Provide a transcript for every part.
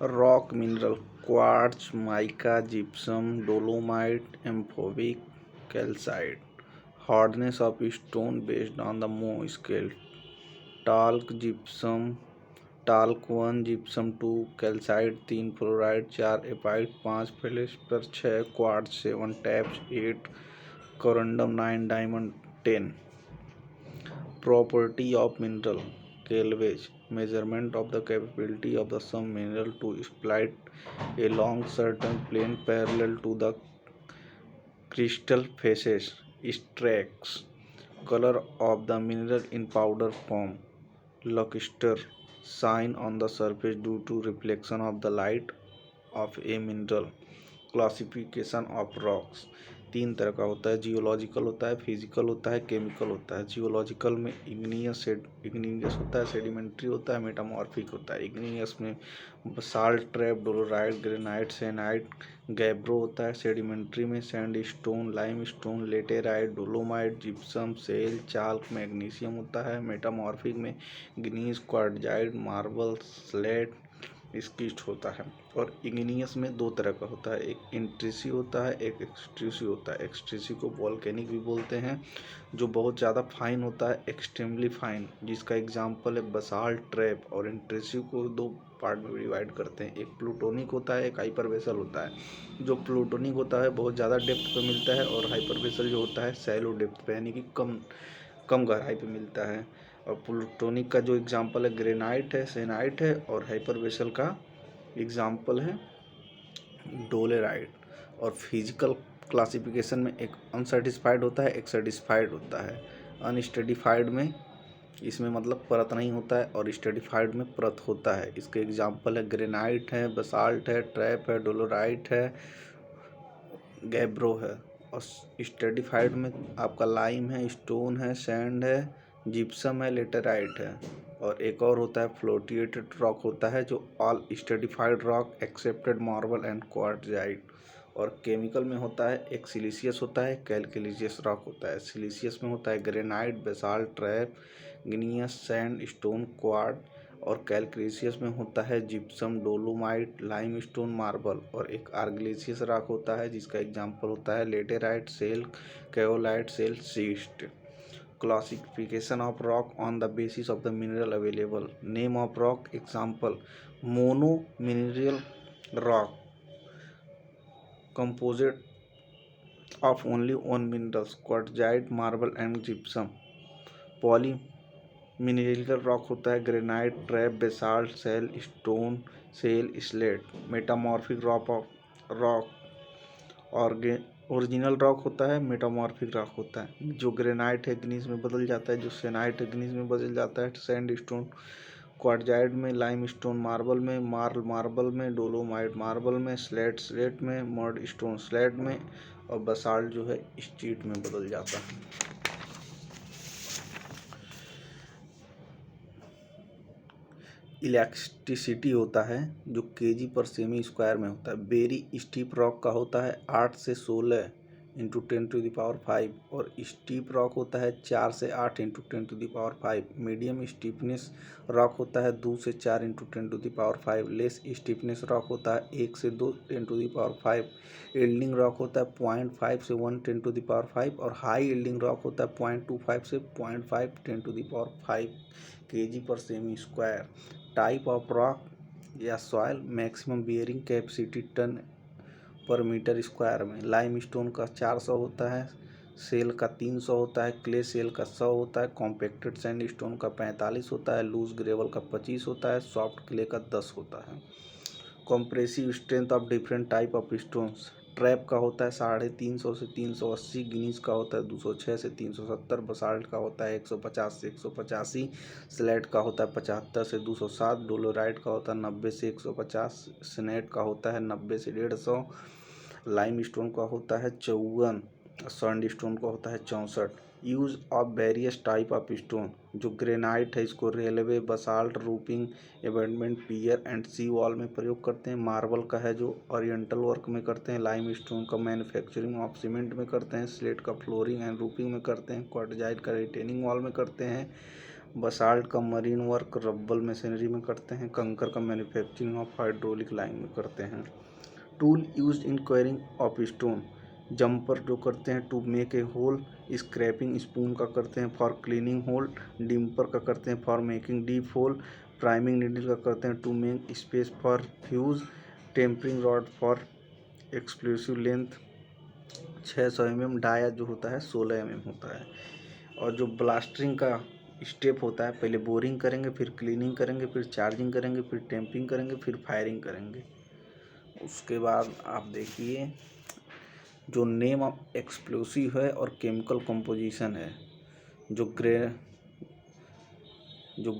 Rock mineral quartz, mica, gypsum, dolomite, amphibole, calcite. Hardness of stone based on the Mohs scale. Talc, gypsum, talc 1, gypsum 2, calcite 3, fluoride 4, apatite 5, feldspar 6, quartz 7, topaz 8, corundum 9, diamond 10। Property of mineral. Cleavage. Measurement of the capability of the some mineral to split along certain plane parallel to the crystal faces. Stress. Color of the mineral in powder form. Luster. Shine on the surface due to reflection of the light of a mineral. Classification of rocks 3 तरह का होता है। Geological होता है, physical होता है, chemical होता है। जियोलॉजिकल में इग्नियस होता है, सेडिमेंट्री होता है, मेटामॉर्फिक होता है। इग्नियस में salt, trap, dolerite, granite, syenite, gabbro होता है। सेडिमेंट्री में sandstone, limestone, laterite, dolomite, gypsum, shale, chalk, magnesium होता है। मेटामॉर्फिक में gneiss, quartzite, marble, slate, schist होता है। और इग्नियस में 2 तरह का होता है, एक इंट्रूसिव होता है, एक एक्सट्रूसिव होता है। एक्सट्रूसिव को वोल्केनिक भी बोलते हैं, जो बहुत ज़्यादा फाइन होता है, एक्सट्रीमली फाइन, जिसका एग्जांपल है बसाल्ट, ट्रैप। और इंट्रूसिव को 2 पार्ट में डिवाइड करते हैं, एक प्लूटोनिक होता है, एक हाइपरवेसल होता है। जो प्लूटोनिक होता है बहुत ज़्यादा डेप्थ पे मिलता है, और हाइपरवेसल जो होता है सैलो डेप्थ पे, यानी कि कम कम गहराई पे मिलता है। और प्लूटोनिक का जो एग्जांपल है ग्रेनाइट है, सेनाइट है। और हाइपरवेसल का एग्जाम्पल है डोलेराइट। और फिजिकल क्लासिफिकेशन में एक अनसर्टिस्फाइड होता है, एक सर्टिस्फाइड होता है। अनस्टडीफाइड में इसमें मतलब परत नहीं होता है, और स्टडीफाइड में परत होता है। इसके एग्जाम्पल है ग्रेनाइट है, बसाल्ट है, ट्रैप है, डोलोराइट है, गैब्रो है। और स्टडीफाइड में आपका लाइम है, स्टोन है, सैंड है, जिप्सम है, लेटेराइट है। और एक और होता है फ्लोटिएटेड रॉक होता है, जो all stratified rock excepted marble and quartzite. और केमिकल में होता है एक सिलिशियस होता है, कैलकेलिजियस रॉक होता है। सिलिशियस में होता है granite, basalt, trap, gneiss, sand, stone, quartz. और कैलक्रीसियस में होता है जिप्सम, डोलोमाइट, लाइमस्टोन, मार्बल। और एक आर्गिलेशियस रॉक होता है, जिसका एग्जांपल होता है laterite, shale, kaolinite, shale, schist. Classification of rock on the basis of the mineral available. Name of rock example mono mineral rock composed of only one minerals quartzite, marble and gypsum। Poly mineral rock होता है granite, trap, basalt, shale, stone, shale, slate. Metamorphic rock original rock होता है, metamorphic rock होता है। जो granite है ग्नीस में बदल जाता है, जो सेनाइट है ग्नीस में बदल जाता है। सैंड स्टोन क्वार्टजाइट में, लाइम स्टोन मार्बल में, मार्बल में, डोलोमाइट मार्बल में, स्लेट में, मड स्टोन स्लेट में। और बसाल्ट जो है स्टीट में बदल जाता है। इलेक्ट्रिसिटी होता है जो केजी पर सेमी स्क्वायर में होता है। वेरी स्टीप रॉक का होता है 8 से 16 इंटू 10⁵। और स्टीप रॉक होता है 4 से 8 इंटू 10⁵। मीडियम स्टीफनेस रॉक होता है 2 से 4 इंटू 10⁵। लेस स्टीफनेस रॉक होता है 1 से 2 10⁵। यील्डिंग रॉक होता है 0.5 से 1 10⁵। और हाई यील्डिंग रॉक होता है 0.25 से 0.5 10⁵ kg per cm square. Type of rock या soil maximum bearing capacity ton per metre square में। लाइम स्टोन का 400 होता है, सेल का 300 होता है, क्ले सेल का 100 होता है, कॉम्पैक्टेड सैंड स्टोन का 45 होता है, लूज ग्रेवल का 25 होता है, सॉफ्ट क्ले का 10 होता है। Compressive strength of different type of stones. Trap का होता है 350 से 380, ग्नीस का होता है 206 से 370, बसाल्ट का होता है 150 से 185, स्लेट का होता है 75 से 207, डोलोराइट का होता है 90 से 150, सैनेट का होता है 90 से 150, लाइम स्टोन का होता है 54, सैंड स्टोन का होता है 64। Use of various type of stone. जो ग्रेनाइट है इसको railway, basalt, roofing, abutment, pier and sea wall में प्रयोग करते हैं। मार्बल का है जो ओरिएंटल वर्क में करते हैं। लाइम स्टोन का मैन्युफैक्चरिंग ऑफ सीमेंट में करते हैं। स्लेट का फ्लोरिंग एंड रूपिंग में करते हैं। क्वार्टजाइट का रिटेनिंग वॉल में करते हैं। बसाल्ट का मरीन वर्क रब्बल मशीनरी में करते हैं। कंकर का मैन्युफैक्चरिंग ऑफ हाइड्रोलिक लाइन में करते हैं। Tool used in quarrying of stone, jumper जो करते हैं to make a hole. Scraping spoon का करते हैं फॉर क्लीनिंग होल। डिम्पर का करते हैं for making deep hole. Priming needle का करते हैं to make space for fuse. Tempering rod for explosive length 600 mm। Dia जो होता है 16 mm होता है। और जो ब्लास्टरिंग का स्टेप होता है, पहले बोरिंग करेंगे, फिर क्लीनिंग करेंगे, फिर चार्जिंग करेंगे, फिर टेम्पिंग करेंगे, फिर फायरिंग करेंगे। उसके बाद आप देखिए जो नेम ऑफ एक्सप्लोसिव है और केमिकल कंपोजिशन है। जो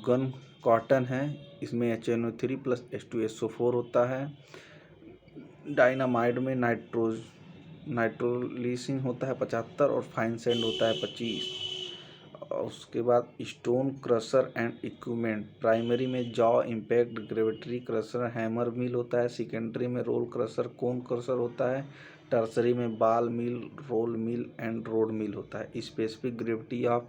गन कॉटन है इसमें HNO3 + H2SO4 होता है। डायनामाइड में नाइट्रोलिसिन होता है 75 और फाइन सैंड होता है 25। और उसके बाद stone crusher and equipment, primary में jaw impact gravity crusher hammer mill होता है। सेकेंडरी में रोल क्रशर कोन क्रशर होता है। टर्सरी में बाल मिल, रोल मिल एंड रोड मिल होता है। Specific gravity of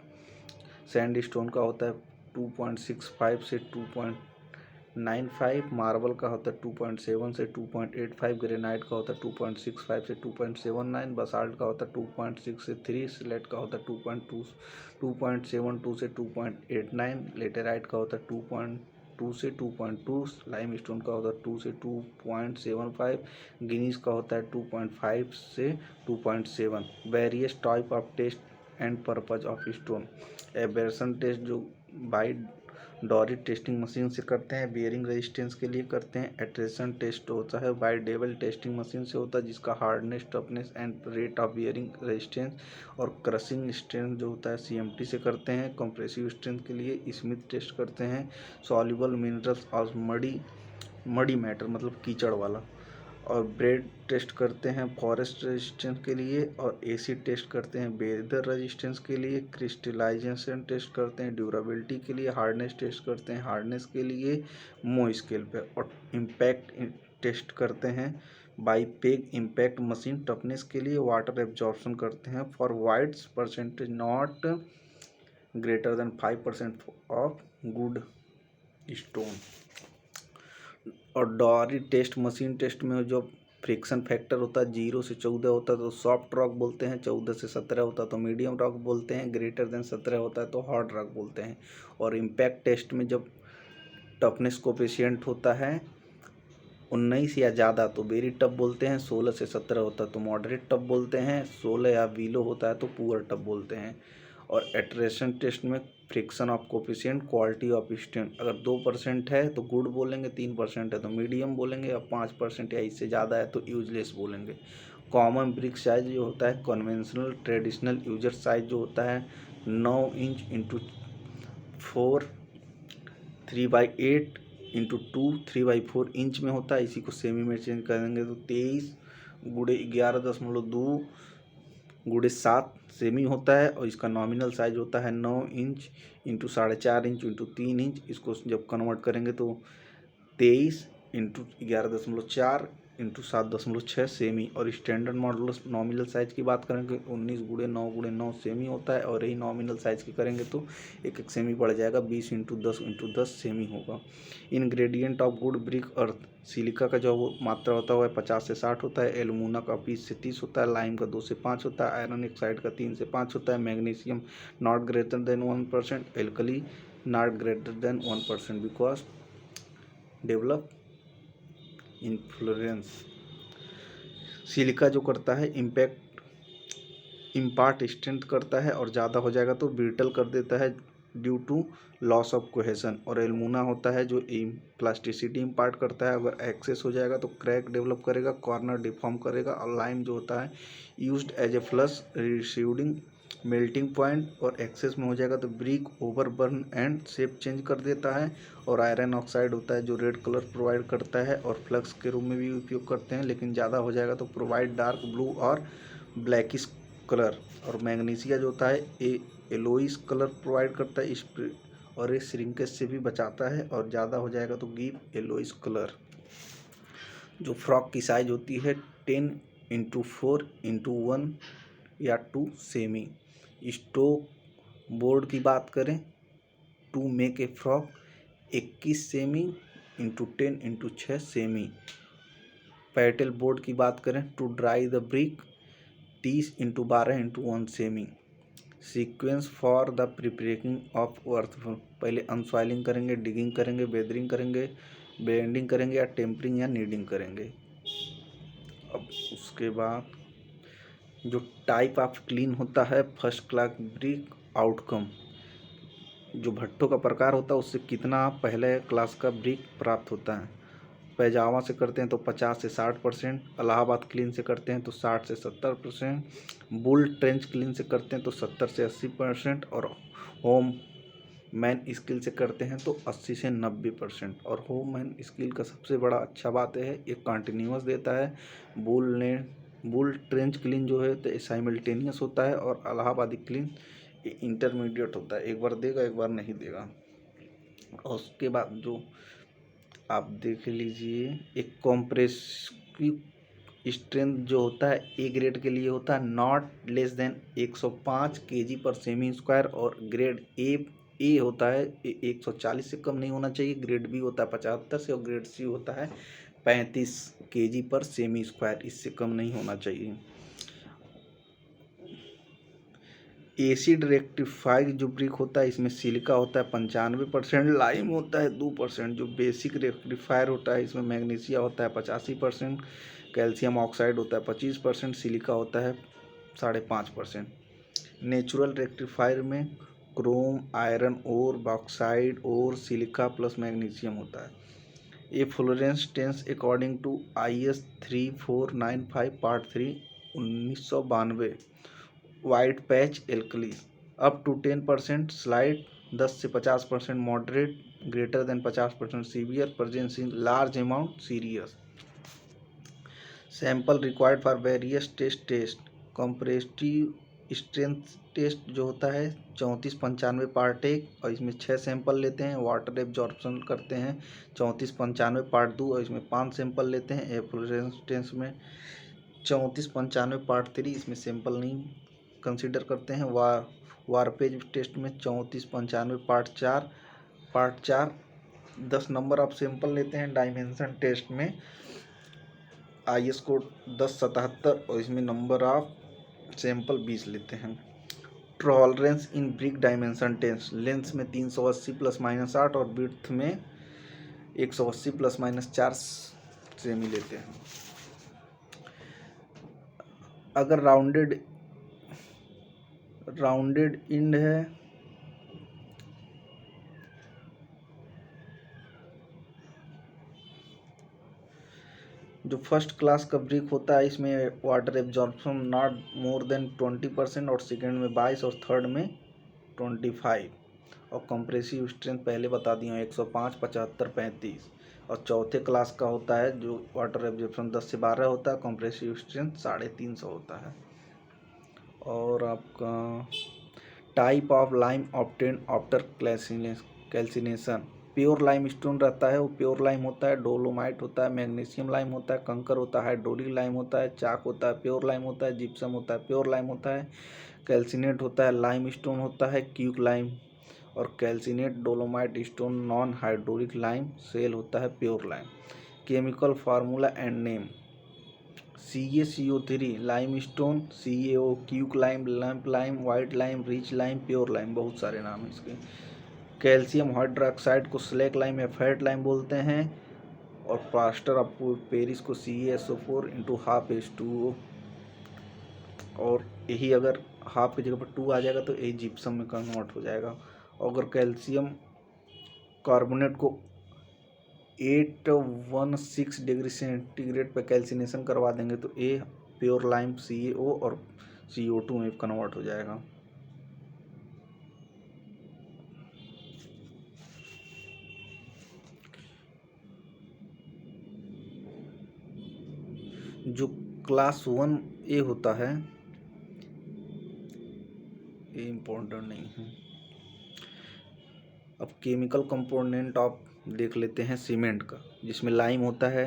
sand stone का होता है 2.65 से 2.95। मार्बल का होता है 2.7 से 2.85। ग्रेनाइट का होता है 2.65 से 2.79। बसाल्ट का होता है 2.6 से 3। सिलेट का होता है 2.72 से 2.89। लेटेराइट का होता है 2.2 से 2.2। लाइम स्टोन का होता है 2 से 2.75। गिनीज का होता है 2.5 से 2.7। Various type of test and purpose of stone. Abrasion test जो बाई डॉरिट टेस्टिंग मशीन से करते हैं, बियरिंग रेजिस्टेंस के लिए करते हैं। एट्रेशन टेस्ट होता है बाई डेबल टेस्टिंग मशीन से होता है, जिसका hardness, toughness and rate of bearing resistance. और क्रशिंग स्ट्रेंथ जो होता है CMT से करते हैं। कंप्रेसिव स्ट्रेंथ के लिए स्मिथ टेस्ट करते हैं। सॉल्युबल मिनरल्स और मडी मैटर मतलब कीचड़ वाला। और ब्रेड टेस्ट करते हैं फॉरेस्ट रेजिस्टेंस के लिए। और एसिड टेस्ट करते हैं वेदर रेजिस्टेंस के लिए। क्रिस्टलाइजेशन टेस्ट करते हैं ड्यूरेबिलिटी के लिए। हार्डनेस टेस्ट करते हैं हार्डनेस के लिए मो स्केल पे। और इम्पैक्ट टेस्ट करते हैं by peg impact machine toughness के लिए। वाटर एब्जॉर्प्शन करते हैं for wides percentage not greater than 5% of good stone. और डॉरी टेस्ट मशीन टेस्ट में जो फ्रिक्शन फैक्टर होता है 0 से 14 होता है तो सॉफ्ट रॉक बोलते हैं। 14 से 17 होता है तो मीडियम रॉक बोलते हैं। ग्रेटर देन 17 होता है तो हार्ड रॉक बोलते हैं। और इम्पैक्ट टेस्ट में जब टफनेस कोफिशिएंट होता है 19 या ज़्यादा तो वेरी टफ बोलते हैं। 16 से 17 होता है तो मॉडरेट टफ बोलते हैं। 16 या बिलो होता है तो पुअर टफ बोलते हैं। और एट्रेशन टेस्ट में friction of coefficient, quality of stone, अगर 2% है तो गुड बोलेंगे, 3% है तो मीडियम बोलेंगे, और 5% या इससे ज़्यादा है तो यूजलेस बोलेंगे। कॉमन ब्रिक साइज जो होता है कन्वेंशनल ट्रेडिशनल यूजर साइज जो होता है 9 इंच इंटू 4 3/8 इंटू 2 3/4 इंच में होता है। इसी को सेमी में चेंज करेंगे तो 23 गुड़े 11.2 गुड़े 7 सेमी होता है। और इसका नॉमिनल साइज होता है 9 inch into 4.5 inch into 3 inch. इसको जब कन्वर्ट करेंगे तो 23 इंटू 11.4 इंटू 7.6 सेमी। और स्टैंडर्ड मॉडल नॉमिनल साइज की बात करेंगे 19 गुड़े 9 गुड़े 9 सेमी होता है। और यही नॉमिनल साइज की करेंगे तो एक सेमी बढ़ जाएगा, 20 इंटू 10 इंटू 10 सेमी होगा। Ingredient of good brick earth, silica का जो मात्रा होता है वह 50 से 60 होता है। एलुमिना का 20 से 30 होता है। लाइम का 2 से 5 होता है। आयरन ऑक्साइड का 3 से 5 होता है। Magnesium not greater than 1%। Alkali not greater than 1% because develop inflorescence. Silica जो करता है इम्पार्ट स्ट्रेंथ करता है और ज़्यादा हो जाएगा तो ब्रिटल कर देता है due to loss of cohesion. और एल्मुना होता है जो प्लास्टिसिटी इम्पार्ट करता है, अगर एक्सेस हो जाएगा तो क्रैक डेवलप करेगा, कॉर्नर डिफॉर्म करेगा। और लाइम जो होता है used as a flux reducing melting point, और एक्सेस में हो जाएगा तो brick over burn and shape change कर देता है। और आयरन ऑक्साइड होता है जो रेड कलर प्रोवाइड करता है और फ्लक्स के रूप में भी उपयोग करते हैं, लेकिन ज़्यादा हो जाएगा तो प्रोवाइड डार्क ब्लू और ब्लैकिश कलर। और मैग्नीशिया जो होता है येलोइश कलर प्रोवाइड करता है और ये श्रिंकेज से भी बचाता है, और ज़्यादा हो जाएगा तो गिव येलोइश कलर। जो फ्रॉक की साइज होती है 10 इंटू 4 इंटू 1 या 2 सेमी। स्टोक बोर्ड की बात करें to make a frock 21 cm into 10 into 6 cm. Paddle board की बात करें to dry the brick 30 into 12 into 1 cm. Sequence for the preparating of earth, पहले अनसॉइलिंग करेंगे, डिगिंग करेंगे, वेदरिंग करेंगे, बेंडिंग करेंगे या टेम्परिंग या नीडिंग करेंगे। अब उसके बाद जो टाइप ऑफ क्लीन होता है, फर्स्ट क्लास ब्रिक आउटकम, जो भट्टों का प्रकार होता है उससे कितना पहले क्लास का ब्रिक प्राप्त होता है। पैजामा से करते हैं तो 50 से 60%, इलाहाबाद क्लीन से करते हैं तो 60 से 70%, बुल ट्रेंच क्लीन से करते हैं तो 70 से 80%, और होम मैन स्किल से करते हैं तो 80 से 90%। और होम मैन स्किल का सबसे बड़ा अच्छा बात है ये कंटिन्यूअस देता है। बुल ट्रेंच क्लीन जो है तो साइमल्टेनियस होता है, और इलाहाबादी क्लीन ये इंटरमीडिएट होता है, एक बार देगा एक बार नहीं देगा। और उसके बाद जो आप देख लीजिए, एक कॉम्प्रेसिव स्ट्रेंथ जो होता है ए ग्रेड के लिए होता है नॉट लेस देन 105 kg पर सेमी स्क्वायर, और ग्रेड ए होता है 140 से कम नहीं होना चाहिए, ग्रेड बी होता है 75 से, और ग्रेड सी होता है 35 kg पर सेमी स्क्वायर, इससे कम नहीं होना चाहिए। एसिड रेक्टिफाइड जो ब्रिक होता है इसमें सिलिका होता है 95%, लाइम होता है 2%। जो बेसिक रेक्टिफायर होता है इसमें मैग्नीशिया होता है 85%, कैल्शियम ऑक्साइड होता है 25%, सिलिका होता है 5.5%। नेचुरल रेक्टिफायर में क्रोम, आयरन ओर, बॉक्साइड और सिलिका प्लस मैग्नीशियम होता है। ए फ्लोरेंस टेंस according to IS 3495 part 3 1992। White patch alkali up to 10%, slight 10 से 50%, moderate greater than 50%, severe presence in large amount serious. Sample required for various test comparative strength test जो होता है 3495 part 1, और इसमें 6 sample लेते हैं। Water absorption करते हैं 3495 पार्ट 2, और इसमें 5 सैंपल लेते हैं। एफ्लोरेंस टेस्ट में 3495 पार्ट 3, इसमें सैंपल नहीं कंसीडर करते हैं। वारपेज टेस्ट में 3495 पार्ट 4 10 नंबर ऑफ सैंपल लेते हैं। डायमेंशन टेस्ट में IS कोड 1077, और इसमें नंबर ऑफ सैंपल 20 लेते हैं। Tolerance in brick dimension test, length में 380 ± 8 और विड्थ में 180 ± 4 सेमी लेते हैं। अगर राउंडेड इंड है जो फर्स्ट क्लास का ब्रिक होता है इसमें water absorption not more than 20%, और सेकेंड में 22 और थर्ड में 25। और कंप्रेसिव स्ट्रेंथ पहले बता दिया 105, 75, 35। और चौथे क्लास का होता है जो वाटर एब्जॉर्प्शन 10 से 12 होता है, कंप्रेसिव स्ट्रेंथ 350 होता है। और आपका type of lime obtain after calcination, pure lime stone रहता है वो प्योर लाइम होता है, डोलोमाइट होता है, मैग्नीशियम लाइम होता है, कंकर होता है, हाइड्रोलिक लाइम होता है, चाक होता है, प्योर लाइम होता है, जिप्सम होता है, प्योर लाइम होता है, कैल्सिनेट होता है, लाइम स्टोन होता है, क्यूक लाइम, और calcinate dolomite stone non hydraulic lime cell होता है, pure lime. Chemical formula and name CaCO3 lime stone, CaO quick lime, lump lime, white lime, rich lime, pure lime, बहुत सारे नाम हैं इसके। कैल्शियम हाइड्रोक्साइड को slake lime या fat lime बोलते हैं, और प्लास्टर ऑफ पेरिस को CaSO4 × ½ और यही अगर हाफ की जगह पर 2 आ जाएगा तो यही जिप्सम में कन्वर्ट हो जाएगा। अगर कैल्शियम कार्बोनेट को 816 डिग्री सेंटीग्रेड पर कैल्सिनेशन करवा देंगे तो ये प्योर लाइम CaO और CO2 में कन्वर्ट हो जाएगा। जो क्लास 1A होता है ये इम्पोर्टेंट नहीं है। अब केमिकल कंपोनेंट आप देख लेते हैं सीमेंट का, जिसमें लाइम होता है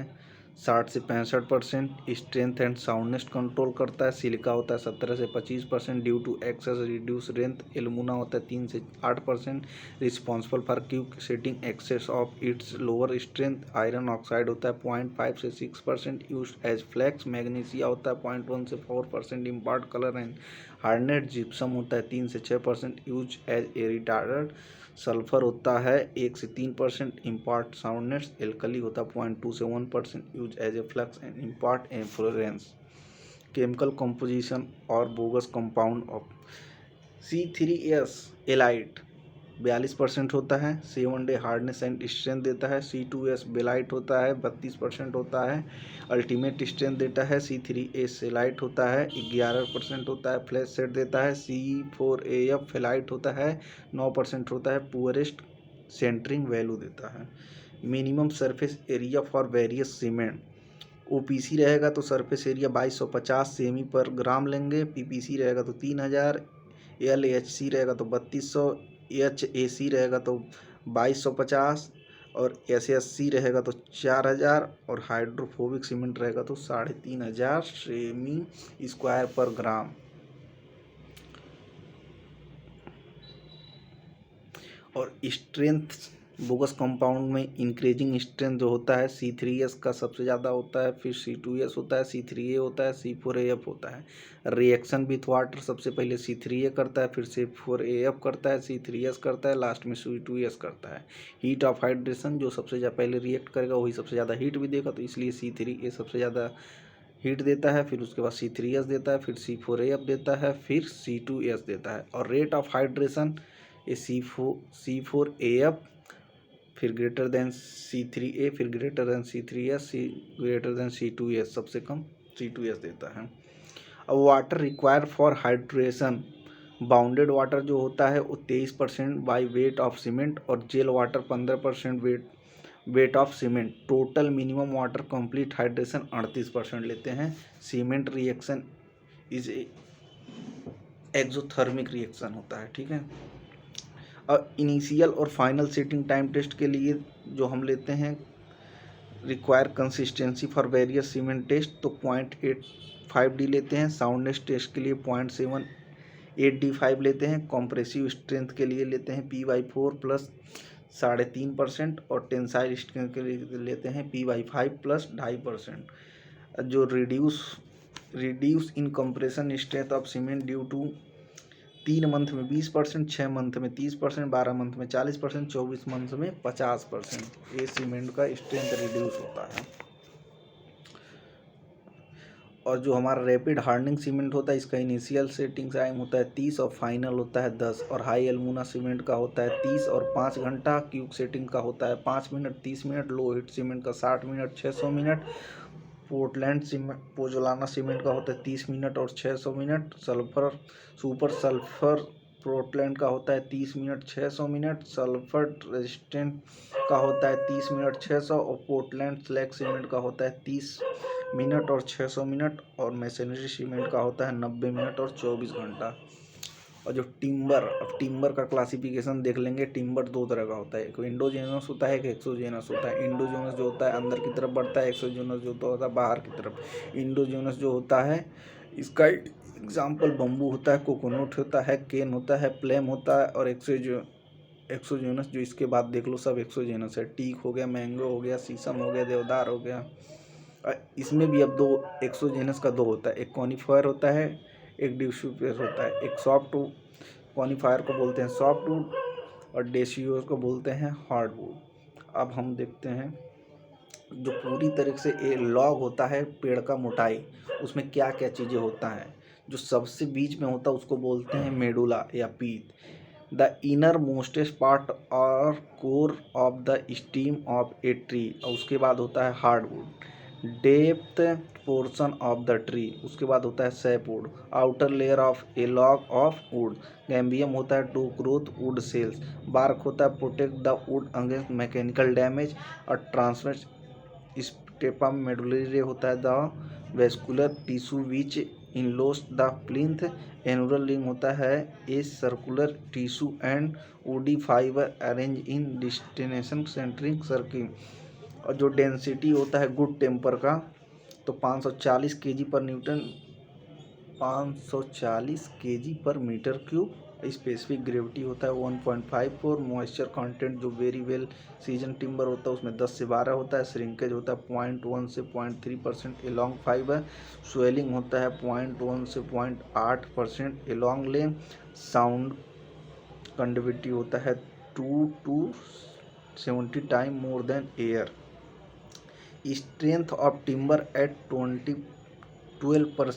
60 से 65%। स्ट्रेंथ एंड साउंडनेस कंट्रोल करता है। सिलिका होता है 17 से 25% due to excess reduce strength. Alumina होता है 3 से 8%, responsible for quick setting excess of its lower strength. Iron oxide होता है 0.5 से 6% यूज एज फ्लैक्स। मैग्नीशिया होता है 0.1 से 4% impart colour and hardness. Gypsum होता है 3 से 6% use as a retarder. Sulphur होता है 1 से 3% इम्पार्ट साउंडनेस। एल्कली होता है 0.2 से 1% use as a flux and impart efflorescence. Chemical composition और bogus compound of C3S alite 42% होता है। 7 डे हार्डनेस एंड स्ट्रेंथ देता है। C2S बेलाइट होता है 32% होता है। अल्टीमेट स्ट्रेंथ देता है। C3A सेलाइट होता है 11% होता है। फ्लैश सेट देता है। C4AF फेलाइट होता है 9% होता है। पुअरेस्ट सेंटरिंग वैल्यू देता है। Minimum surface area for various cement. OPC रहेगा तो सरफेस एरिया 2250 सेमी पर ग्राम लेंगे। PPC रहेगा तो 3000। LHC रहेगा तो 3200। HAC रहेगा तो 2250 और SSC रहेगा तो 4000 और हाइड्रोफोबिक सीमेंट रहेगा तो 3500 सेमी स्क्वायर पर ग्राम। और स्ट्रेंथ बोगस कंपाउंड में इंक्रीजिंग स्ट्रेंथ जो होता है C3S का सबसे ज़्यादा होता है, फिर C2S होता है, C3A होता है, C4AF होता है। रिएक्शन विथ वाटर सबसे पहले C3A करता है, फिर C4AF करता है, C3S करता है, लास्ट में C2S करता है। हीट ऑफ हाइड्रेशन जो सबसे ज़्यादा पहले रिएक्ट करेगा वही सबसे ज़्यादा हीट भी देगा, तो इसलिए C3A सबसे ज़्यादा हीट देता है। फिर उसके बाद C3S देता है, फिर C4AF देता है, फिर C2S देता है। और रेट ऑफ हाइड्रेशन ये C4AF फिर ग्रेटर देन C3A फिर greater than C3S greater than C2S सबसे कम C2S देता है। अब water require for hydration bounded water जो होता है वो 23% बाई वेट ऑफ सीमेंट और gel water 15% weight of cement. Total minimum water complete hydration 38% लेते हैं। Cement reaction is exothermic reaction होता है, ठीक है। अब इनिशियल और फाइनल सेटिंग टाइम टेस्ट के लिए जो हम लेते हैं require consistency for various cement test तो 0.85D लेते हैं। साउंडनेस टेस्ट के लिए 0.78D5 लेते हैं। कॉम्प्रेसिव स्ट्रेंथ के लिए लेते हैं P/4 प्लस 3.5% और टेंसाइल स्ट्रेंथ के लिए लेते हैं P/5 प्लस 2.5%। जो reduce in compression strength of cement due to 3 month में 20%, 6 मंथ में 30%, 12 मंथ में 40%, 24 मंथ में 50% ये सीमेंट का स्ट्रेंथ रिड्यूस होता है। और जो हमारा रैपिड हार्डनिंग सीमेंट होता है इसका इनिशियल सेटिंग टाइम होता है 30 और फाइनल होता है 10। और हाई एल्यूमिना सीमेंट का होता है 30 और 5 घंटा। क्यूब सेटिंग का होता है 5 minute 30 minute. Low heat cement का 60 minute 600 minute. Portland cement pozzolana cement का होता है 30 मिनट और 600 मिनट। सुपर सल्फर पोर्टलैंड का होता है 30 मिनट 600 मिनट। सल्फर रेजिस्टेंट का होता है 30 मिनट 600 और पोर्टलैंड स्लैग सीमेंट का होता है 30 मिनट और 600 मिनट। और मैसनरी सीमेंट का होता है 90 मिनट और 24 घंटा। और जो टिम्बर का क्लासिफिकेशन देख लेंगे। टिम्बर 2 तरह का होता है, एक इंडोजेनस होता है, एक एक्सोजेनस होता है। इंडोजेनस जो होता है अंदर की तरफ बढ़ता है, एक्सोजेनस जो होता है बाहर की तरफ। इंडोजेनस जो होता है इसका एग्जाम्पल बम्बू होता है, कोकोनट होता है, केन होता है, प्लेम होता है। और एक्सोजेनस जो इसके बाद देख लो सब एक्सोजेनस है। टीक हो गया, मैंगो हो गया, शीशम हो गया, देवदार हो गया। इसमें भी अब 2 एक्सोजेनस का 2 होता है, एक कॉनिफर होता है, एक डिस्यूफेस होता है। एक सॉफ्ट कॉनिफायर को बोलते हैं सॉफ्टवुड और डेसियोस को बोलते हैं हार्डवुड। अब हम देखते हैं जो पूरी तरह से ये लॉग होता है पेड़ का मोटाई, उसमें क्या क्या चीज़ें होता है। जो सबसे बीच में होता है उसको बोलते हैं मेडुला या pith. The inner mostest part और core of the stem of a tree. और उसके बाद होता है hardwood depth portion of the tree. उसके बाद होता है sapwood outer layer of a log of wood. Cambium होता है to growth wood cells. Bark होता है protect the wood against mechanical damage. और ट्रांसवर्स स्टेपम मेडुलरी होता है the vascular tissue which encloses the plinth. Annual ring होता है a circular tissue and woody fibre arrange in destination centring circle. और जो density होता है गुड टेम्पर का तो 540 kg पर न्यूटन, 540 kg पर मीटर क्यूब। स्पेसिफिक ग्रेविटी होता है 1.54। मॉइस्चर कंटेंट जो वेरी वेल सीजन टिम्बर होता है उसमें 10 से 12 होता है। श्रिंकेज होता है 0.1 से 0.3% एलॉन्ग फाइबर। स्वेलिंग होता है 0.1 से 0.8% एलॉन्ग लेंथ। साउंड कंडक्टिविटी होता है 2 to 70 time more than air. Strength of timber at 12%